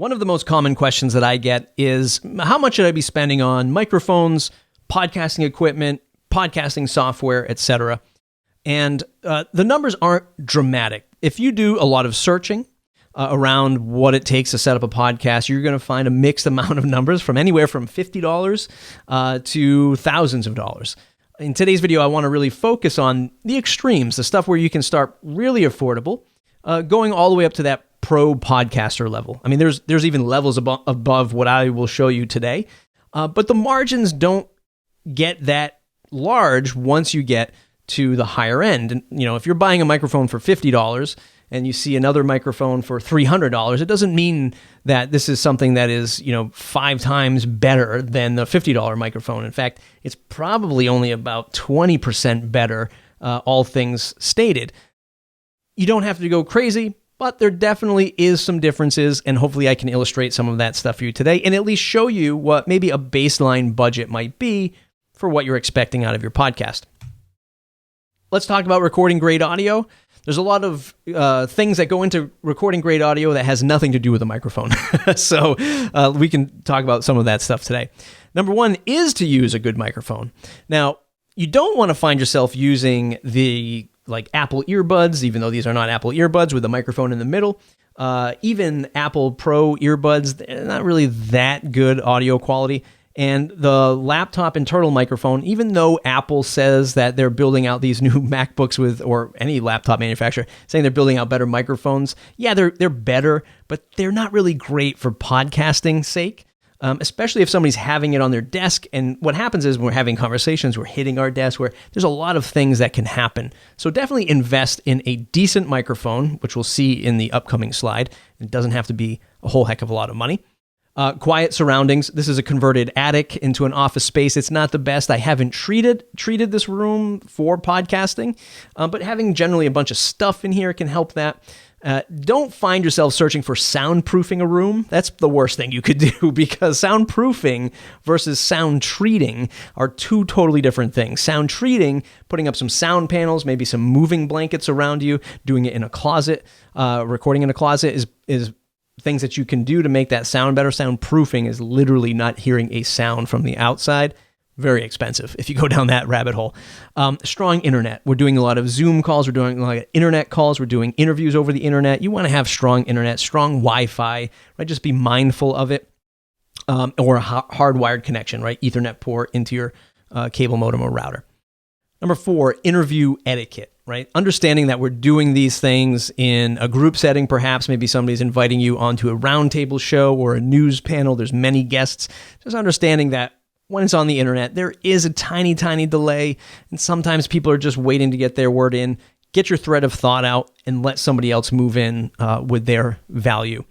One of the most common questions that I get is, how much should I be spending on microphones, podcasting equipment, podcasting software, etc.? And the numbers aren't dramatic. If you do a lot of searching around what it takes to set up a podcast, you're going to find a mixed amount of numbers from anywhere from $50 to thousands of dollars. In today's video, I want to really focus on the extremes, the stuff where you can start really affordable, going all the way up to that pro podcaster level. I mean, there's even levels above what I will show you today, but the margins don't get that large once you get to the higher end. And if you're buying a microphone for $50 and you see another microphone for $300, it doesn't mean that this is something that is 5 times better than the $50 microphone. In fact, it's probably only about 20% better, all things stated. You don't have to go crazy, but there definitely is some differences, and hopefully I can illustrate some of that stuff for you today and at least show you what maybe a baseline budget might be for what you're expecting out of your podcast. Let's talk about recording great audio. There's a lot of things that go into recording great audio that has nothing to do with a microphone. So we can talk about some of that stuff today. Number one is to use a good microphone. Now, you don't want to find yourself using the Apple earbuds, even though these are not Apple earbuds with a microphone in the middle. Even Apple Pro earbuds, they're not really that good audio quality. And the laptop internal microphone, even though Apple says that they're building out these new MacBooks or any laptop manufacturer, saying they're building out better microphones, yeah, they're better, but they're not really great for podcasting sake. Especially if somebody's having it on their desk. And what happens is when we're having conversations, we're hitting our desk, where there's a lot of things that can happen. So definitely invest in a decent microphone, which we'll see in the upcoming slide. It doesn't have to be a whole heck of a lot of money. Quiet surroundings. This is a converted attic into an office space. It's not the best. I haven't treated this room for podcasting, but having generally a bunch of stuff in here can help that. Don't find yourself searching for soundproofing a room. That's the worst thing you could do, because soundproofing versus sound treating are two totally different things. Sound treating, putting up some sound panels, maybe some moving blankets around you, doing it in a closet, recording in a closet is things that you can do to make that sound better. Soundproofing is literally not hearing a sound from the outside. Very expensive if you go down that rabbit hole. Strong internet. We're doing a lot of Zoom calls. We're doing a lot of internet calls. We're doing interviews over the internet. You want to have strong internet, strong Wi-Fi, right? Just be mindful of it. Or a hardwired connection, right? Ethernet port into your cable modem or router. Number 4, interview etiquette, right? Understanding that we're doing these things in a group setting, perhaps. Maybe somebody's inviting you onto a roundtable show or a news panel. There's many guests. Just understanding that when it's on the internet, there is a tiny, tiny delay, and sometimes people are just waiting to get their word in. Get your thread of thought out and let somebody else move in with their value.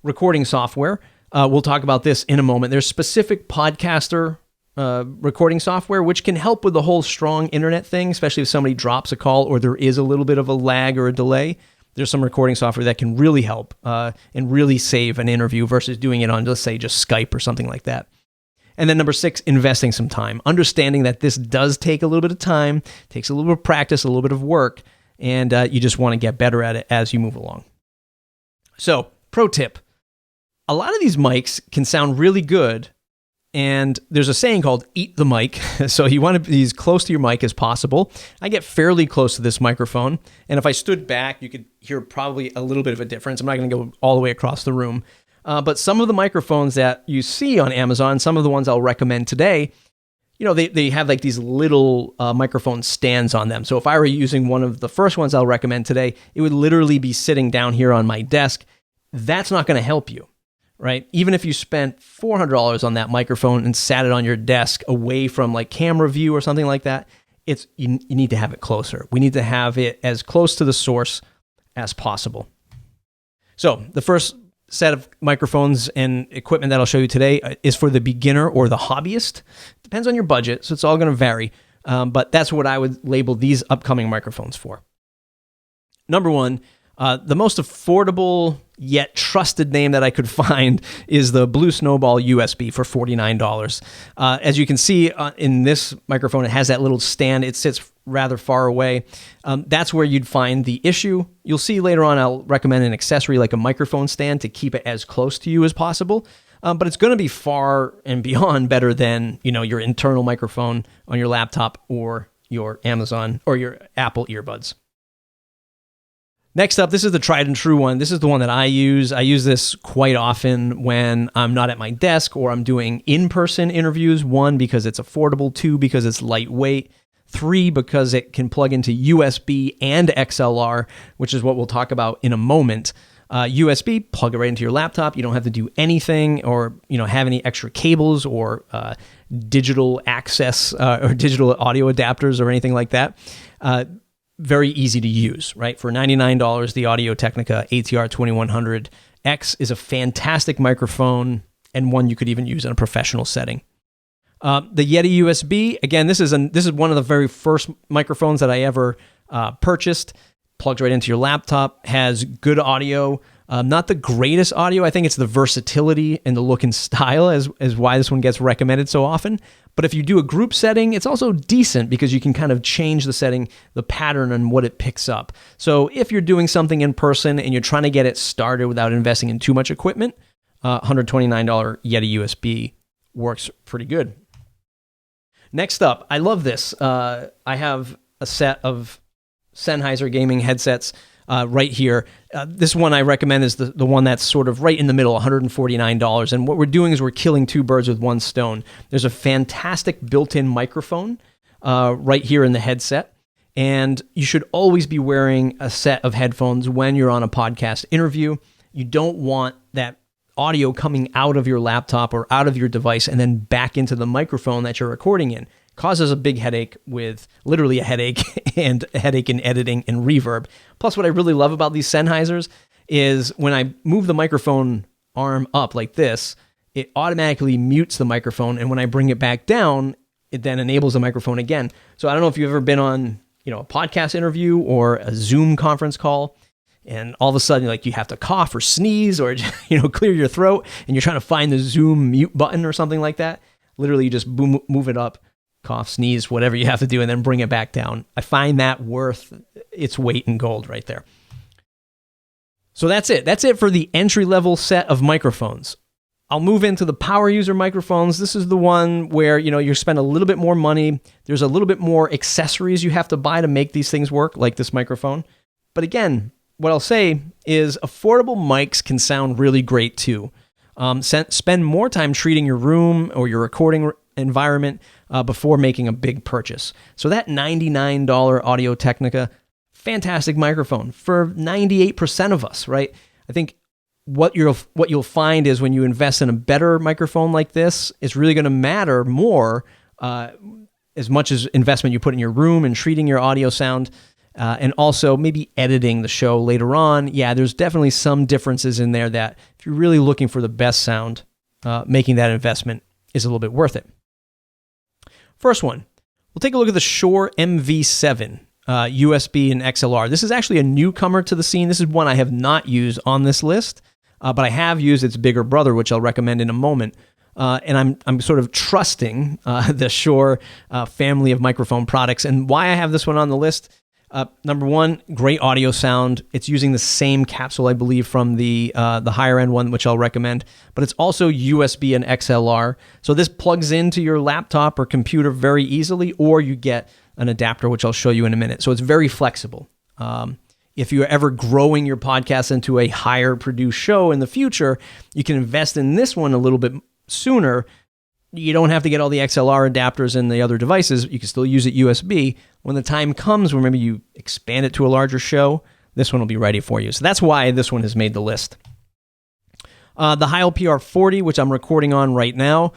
Recording software. We'll talk about this in a moment. There's specific podcaster recording software which can help with the whole strong internet thing, especially if somebody drops a call or there is a little bit of a lag or a delay. There's some recording software that can really help and really save an interview versus doing it on, let's say, just Skype or something like that. And then number 6, investing some time. Understanding that this does take a little bit of time, takes a little bit of practice, a little bit of work, and you just want to get better at it as you move along. So, pro tip. A lot of these mics can sound really good, and there's a saying called eat the mic. So you want to be as close to your mic as possible. I get fairly close to this microphone, and if I stood back, you could hear probably a little bit of a difference. I'm not going to go all the way across the room. But some of the microphones that you see on Amazon, some of the ones I'll recommend today, they have like these little microphone stands on them. So if I were using one of the first ones I'll recommend today, it would literally be sitting down here on my desk. That's not going to help you, right? Even if you spent $400 on that microphone and sat it on your desk away from like camera view or something like that, you need to have it closer. We need to have it as close to the source as possible. So the first set of microphones and equipment that I'll show you today is for the beginner or the hobbyist. Depends on your budget, so it's all going to vary. But that's what I would label these upcoming microphones for. Number 1, The most affordable yet trusted name that I could find is the Blue Snowball USB for $49. As you can see in this microphone, it has that little stand. It sits rather far away. That's where you'd find the issue. You'll see later on, I'll recommend an accessory like a microphone stand to keep it as close to you as possible. But it's going to be far and beyond better than, your internal microphone on your laptop or your Amazon or your Apple earbuds. Next up, this is the tried and true one. This is the one that I use. I use this quite often when I'm not at my desk or I'm doing in-person interviews. 1, because it's affordable. 2, because it's lightweight. 3, because it can plug into USB and XLR, which is what we'll talk about in a moment. USB, plug it right into your laptop. You don't have to do anything or have any extra cables or digital access or digital audio adapters or anything like that. Very easy to use, right? For $99, the Audio-Technica ATR 2100X is a fantastic microphone and one you could even use in a professional setting. The Yeti USB, again, this is one of the very first microphones that I ever purchased. Plugs right into your laptop, has good audio. Not the greatest audio. I think it's the versatility and the look and style as why this one gets recommended so often. But if you do a group setting, it's also decent because you can kind of change the setting, the pattern, and what it picks up. So if you're doing something in person and you're trying to get it started without investing in too much equipment, $129 Yeti USB works pretty good. Next up, I love this. I have a set of Sennheiser gaming headsets right here. This one I recommend is the one that's sort of right in the middle, $149. And what we're doing is we're killing 2 birds with 1 stone. There's a fantastic built-in microphone right here in the headset. And you should always be wearing a set of headphones when you're on a podcast interview. You don't want that audio coming out of your laptop or out of your device and then back into the microphone that you're recording in. Causes a big headache with literally a headache and a headache in editing and reverb. Plus, what I really love about these Sennheisers is when I move the microphone arm up like this, it automatically mutes the microphone. And when I bring it back down, it then enables the microphone again. So I don't know if you've ever been on, a podcast interview or a Zoom conference call, and all of a sudden, you have to cough or sneeze or, clear your throat, and you're trying to find the Zoom mute button or something like that. Literally, you just move it up, cough, sneeze, whatever you have to do, and then bring it back down. I find that worth its weight in gold right there. So that's it. That's it for the entry-level set of microphones. I'll move into the power user microphones. This is the one where, you spend a little bit more money. There's a little bit more accessories you have to buy to make these things work, like this microphone. But again, what I'll say is affordable mics can sound really great too. Spend more time treating your room or your recording environment before making a big purchase. So that $99 Audio-Technica, fantastic microphone for 98% of us, right? I think what you'll find is when you invest in a better microphone like this, it's really going to matter more as much as investment you put in your room and treating your audio sound. And also maybe editing the show later on. Yeah, there's definitely some differences in there that if you're really looking for the best sound, making that investment is a little bit worth it. First one, we'll take a look at the Shure MV7 USB and XLR. This is actually a newcomer to the scene. This is one I have not used on this list, but I have used its bigger brother, which I'll recommend in a moment. And I'm sort of trusting the Shure family of microphone products. And why I have this one on the list, number one, great audio sound. It's using the same capsule, I believe, from the higher end one, which I'll recommend. But it's also USB and XLR. So this plugs into your laptop or computer very easily, or you get an adapter, which I'll show you in a minute. So it's very flexible. If you're ever growing your podcast into a higher produced show in the future, you can invest in this one a little bit sooner. You don't have to get all the XLR adapters and the other devices. You can still use it USB. When the time comes where maybe you expand it to a larger show, this one will be ready for you. So that's why this one has made the list. The Heil PR40, which I'm recording on right now,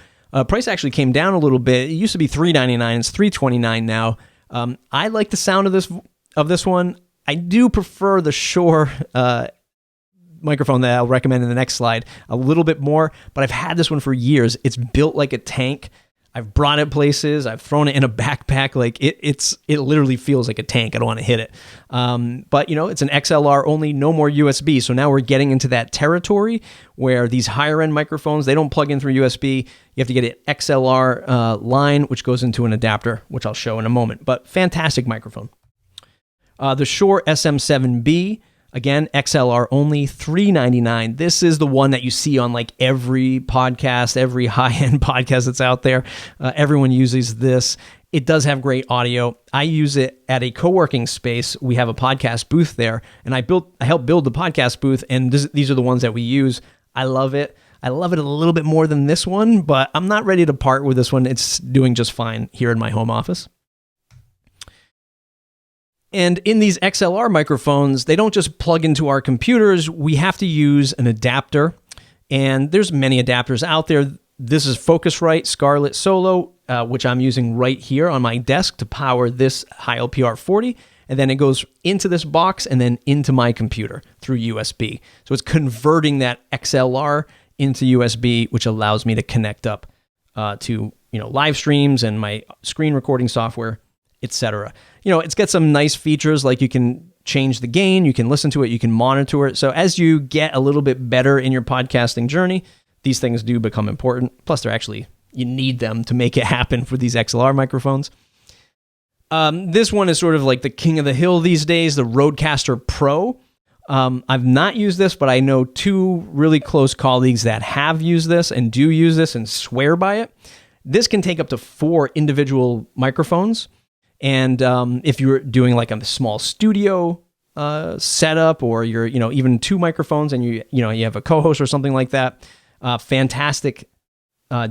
price actually came down a little bit. It used to be $399. It's $329 now. I like the sound of this one. I do prefer the Shure microphone that I'll recommend in the next slide a little bit more, but I've had this one for years. It's built like a tank. I've brought it places. I've thrown it in a backpack. Like it literally feels like a tank. I don't want to hit it. But it's an XLR only, no more USB. So now we're getting into that territory where these higher end microphones, they don't plug in through USB. You have to get an XLR line, which goes into an adapter, which I'll show in a moment. But fantastic microphone. The Shure SM7B. Again, XLR only, $399. This is the one that you see on like every podcast, every high-end podcast that's out there. Everyone uses this. It does have great audio. I use it at a co-working space. We have a podcast booth there, and I helped build the podcast booth, and these are the ones that we use. I love it. I love it a little bit more than this one, but I'm not ready to part with this one. It's doing just fine here in my home office. And in these XLR microphones, they don't just plug into our computers. We have to use an adapter. And there's many adapters out there. This is Focusrite Scarlett Solo, which I'm using right here on my desk to power this high LPR 40. And then it goes into this box and then into my computer through USB. So it's converting that XLR into USB, which allows me to connect up to live streams and my screen recording software, etc. It's got some nice features like you can change the gain, you can listen to it, you can monitor it. So as you get a little bit better in your podcasting journey, these things do become important. Plus, you need them to make it happen for these XLR microphones. This one is sort of like the king of the hill these days, the Rodecaster Pro. I've not used this, but I know two really close colleagues that have used this and do use this and swear by it. This can take up to 4 individual microphones. And if you're doing like a small studio setup, or you're even 2 microphones and you have a co-host or something like that, fantastic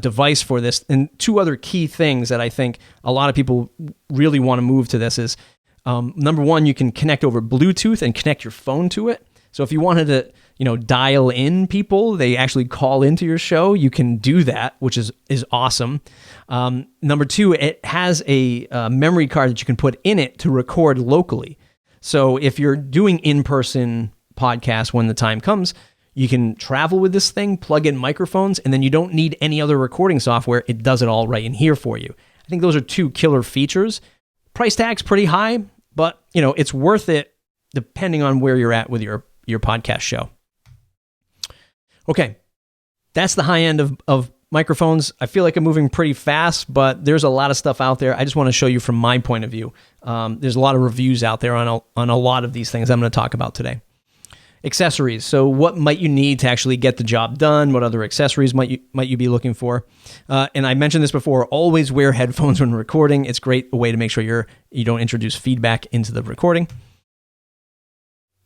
device for this. And 2 other key things that I think a lot of people really want to move to this is number one, you can connect over Bluetooth and connect your phone to it. So if you wanted to dial in people, they actually call into your show, you can do that, which is awesome. Number 2, it has a memory card that you can put in it to record locally. So if you're doing in-person podcasts when the time comes, you can travel with this thing, plug in microphones, and then you don't need any other recording software. It does it all right in here for you. I think those are 2 killer features. Price tag's pretty high, but it's worth it depending on where you're at with your podcast show. Okay, that's the high end of microphones. I feel like I'm moving pretty fast, but there's a lot of stuff out there. I just want to show you from my point of view. There's a lot of reviews out there on a lot of these things I'm going to talk about today. Accessories. So what might you need to actually get the job done? What other accessories might you be looking for? And I mentioned this before, always wear headphones when recording. It's a way to make sure you don't introduce feedback into the recording.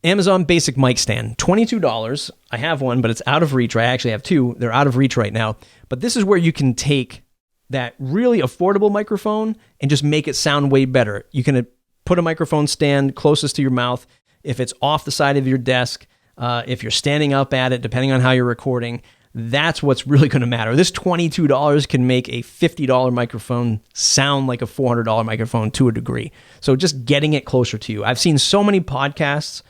Amazon basic mic stand, $22. I have one, but it's out of reach. I actually have 2. They're out of reach right now. But this is where you can take that really affordable microphone and just make it sound way better. You can put a microphone stand closest to your mouth. If it's off the side of your desk, if you're standing up at it, depending on how you're recording, that's what's really going to matter. This $22 can make a $50 microphone sound like a $400 microphone to a degree. So just getting it closer to you. I've seen so many podcasts,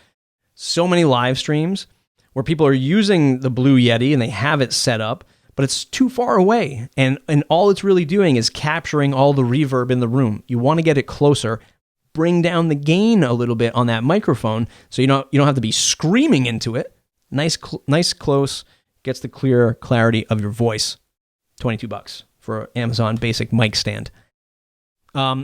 so many live streams where people are using the Blue Yeti and they have it set up, but it's too far away. And all it's really doing is capturing all the reverb in the room. You want to get it closer, bring down the gain a little bit on that microphone so you don't have to be screaming into it. Nice close, gets the clear clarity of your voice. $22 for Amazon basic mic stand.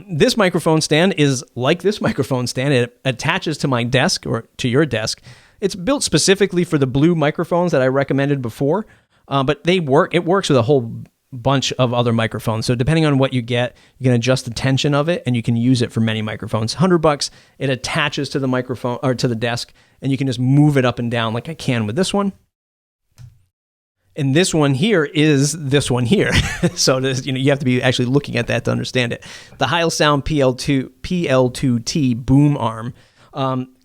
This microphone stand is like this microphone stand. It attaches to my desk or to your desk. It's built specifically for the Blue microphones that I recommended before, but it works with a whole bunch of other microphones. So depending on what you get, you can adjust the tension of it and you can use it for many microphones. $100, it attaches to the microphone or to the desk and you can just move it up and down like I can with this one. And this one here is this one here. So you have to be actually looking at that to understand it. The Heil Sound PL2T boom arm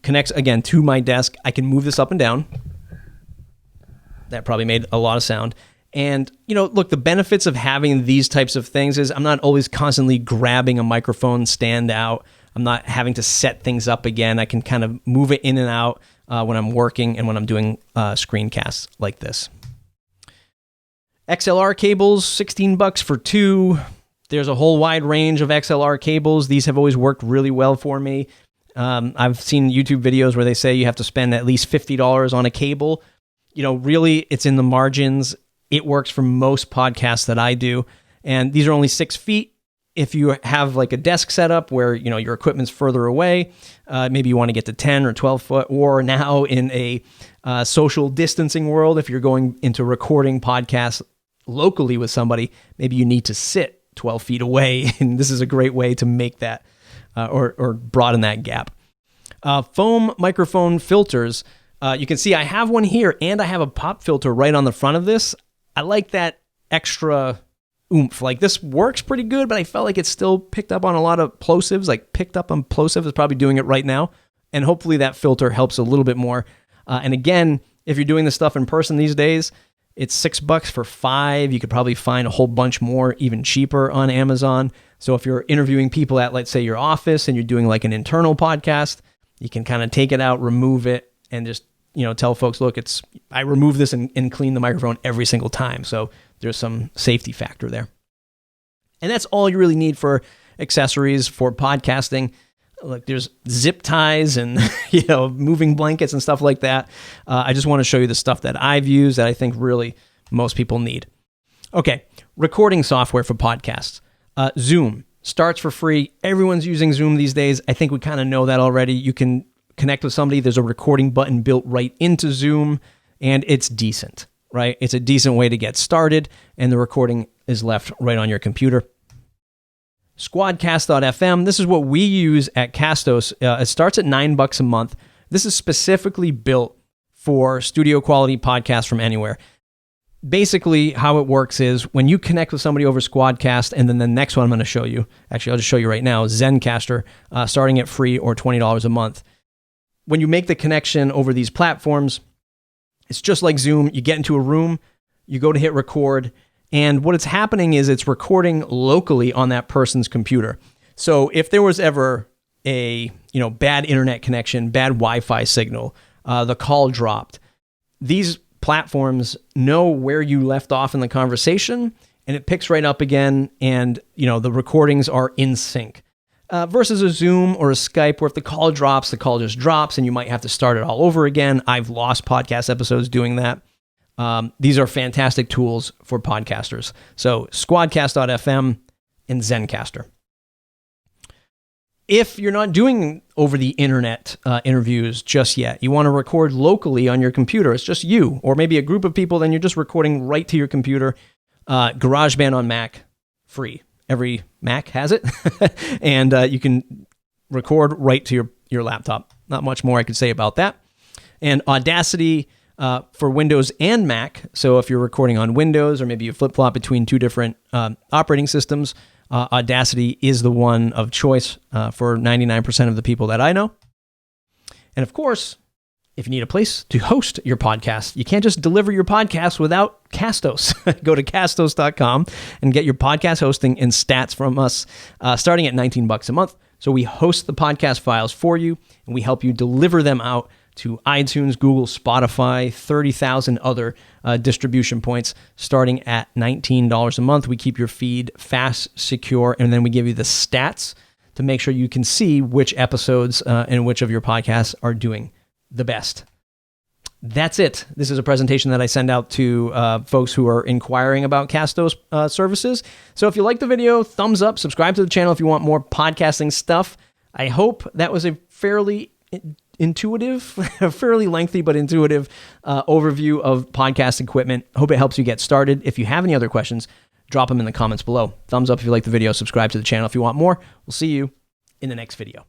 connects, again, to my desk. I can move this up and down. That probably made a lot of sound. And, look, the benefits of having these types of things is I'm not always constantly grabbing a microphone stand out. I'm not having to set things up again. I can kind of move it in and out when I'm working and when I'm doing screencasts like this. XLR cables, $16 for 2. There's a whole wide range of XLR cables. These have always worked really well for me. I've seen YouTube videos where they say you have to spend at least $50 on a cable. Really, it's in the margins. It works for most podcasts that I do. And these are only 6 feet. If you have like a desk setup where, your equipment's further away, maybe you want to get to 10 or 12 foot, or now in a social distancing world, if you're going into recording podcasts locally with somebody, maybe you need to sit 12 feet away. And this is a great way to make that or broaden that gap. Foam microphone filters. You can see I have one here and I have a pop filter right on the front of this. I like that extra oomph. Like, this works pretty good, but I felt like it still picked up on a lot of plosives. Like, picked up on plosive is probably doing it right now. And hopefully that filter helps a little bit more. And again, if you're doing this stuff in person these days, it's $6 for 5. You could probably find a whole bunch more, even cheaper on Amazon. So if you're interviewing people at, let's say, your office and you're doing like an internal podcast, you can kind of take it out, remove it, and just, tell folks, look, I remove this and clean the microphone every single time. So there's some safety factor there. And that's all you really need for accessories for podcasting. Like, there's zip ties and, moving blankets and stuff like that. I just want to show you the stuff that I've used that I think really most people need. Okay, recording software for podcasts. Zoom starts for free. Everyone's using Zoom these days. I think we kind of know that already. You can connect with somebody. There's a recording button built right into Zoom, and it's decent, right? It's a decent way to get started, and the recording is left right on your computer. Squadcast.fm. This is what we use at Castos. It starts at $9 a month. This is specifically built for studio quality podcasts from anywhere. Basically, how it works is when you connect with somebody over Squadcast, and then the next one I'm going to show you, actually, I'll just show you right now, Zencaster, starting at free or $20 a month. When you make the connection over these platforms, it's just like Zoom. You get into a room, you go to hit record, and what it's happening is it's recording locally on that person's computer. So if there was ever a bad internet connection, bad Wi-Fi signal, the call dropped, these platforms know where you left off in the conversation, and it picks right up again, and the recordings are in sync. Versus a Zoom or a Skype, where if the call drops, the call just drops, and you might have to start it all over again. I've lost podcast episodes doing that. These are fantastic tools for podcasters. So Squadcast.fm and Zencaster. If you're not doing over the internet interviews just yet, you want to record locally on your computer, it's just you or maybe a group of people, then you're just recording right to your computer. GarageBand on Mac, free. Every Mac has it. And you can record right to your laptop. Not much more I could say about that. And Audacity for Windows and Mac. So if you're recording on Windows, or maybe you flip-flop between two different operating systems, Audacity is the one of choice for 99% of the people that I know. And of course, if you need a place to host your podcast, you can't just deliver your podcast without Castos. Go to castos.com and get your podcast hosting and stats from us starting at $19 a month. So we host the podcast files for you, and we help you deliver them out to iTunes, Google, Spotify, 30,000 other distribution points starting at $19 a month. We keep your feed fast, secure, and then we give you the stats to make sure you can see which episodes and which of your podcasts are doing the best. That's it. This is a presentation that I send out to folks who are inquiring about Castos services. So if you like the video, thumbs up, subscribe to the channel if you want more podcasting stuff. I hope that was a fairly intuitive, fairly lengthy but intuitive overview of podcast equipment. Hope it helps you get started. If you have any other questions, drop them in the comments below. Thumbs up if you like the video, subscribe to the channel if you want more. We'll see you in the next video.